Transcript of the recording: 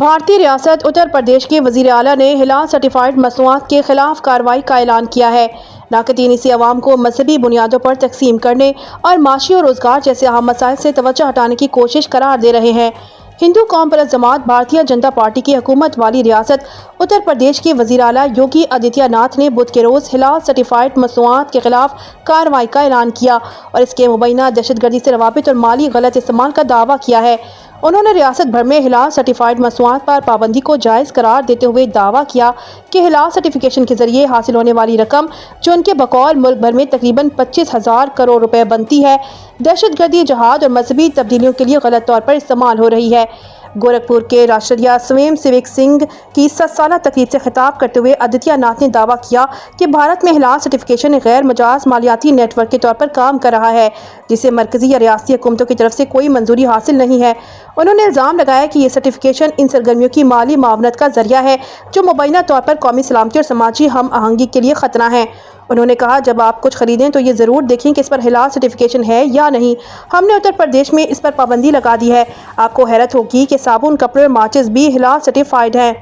بھارتی ریاست اتر پردیش کے وزیر اعلیٰ نے ہلال سرٹیفائیڈ مصنوعات کے خلاف کارروائی کا اعلان کیا ہے۔ ناقدین اسی عوام کو مذہبی بنیادوں پر تقسیم کرنے اور معاشی اور روزگار جیسے اہم مسائل سے توجہ ہٹانے کی کوشش قرار دے رہے ہیں۔ ہندو قوم پرست جماعت بھارتیہ جنتا پارٹی کی حکومت والی ریاست اتر پردیش کے وزیر اعلیٰ یوگی آدتیہ ناتھ نے بدھ کے روز ہلال سرٹیفائیڈ مصنوعات کے خلاف کارروائی کا اعلان کیا اور اس کے مبینہ دہشت گردی سے روابط اور مالی غلط استعمال کا دعویٰ کیا ہے۔ انہوں نے ریاست بھر میں ہلال سرٹیفائیڈ مصنوعات پر پابندی کو جائز قرار دیتے ہوئے دعویٰ کیا کہ ہلال سرٹیفکیشن کے ذریعے حاصل ہونے والی رقم جو ان کے بقول ملک بھر میں تقریباً 25,000 کروڑ روپے بنتی ہے، دہشت گردی، جہاد اور مذہبی تبدیلیوں کے لیے غلط طور پر استعمال ہو رہی ہے۔ گورکھپور کے راشٹریہ سویم سیوک سنگھ کی 7 سالہ تقریب سے خطاب کرتے ہوئے آدتیہ ناتھ نے دعویٰ کیا کہ بھارت میں ہلال سرٹیفکیشن غیر مجاز مالیاتی نیٹ ورک کے طور پر کام کر رہا ہے، جسے مرکزی یا ریاستی حکومتوں کی طرف سے کوئی منظوری حاصل نہیں ہے۔ انہوں نے الزام لگایا کہ یہ سرٹیفکیشن ان سرگرمیوں کی مالی معاونت کا ذریعہ ہے جو مبینہ طور پر قومی سلامتی اور سماجی ہم آہنگی کے لیے خطرہ ہیں۔ انہوں نے کہا، جب آپ کچھ خریدیں تو یہ ضرور دیکھیں کہ اس پر ہلال سرٹیفکیشن ہے یا نہیں۔ ہم نے اتر پردیش میں اس پر پابندی لگا دی ہے۔ آپ کو حیرت ہوگی کہ صابن، کپڑے اور ماچس بھی ہلال سرٹیفائیڈ ہیں۔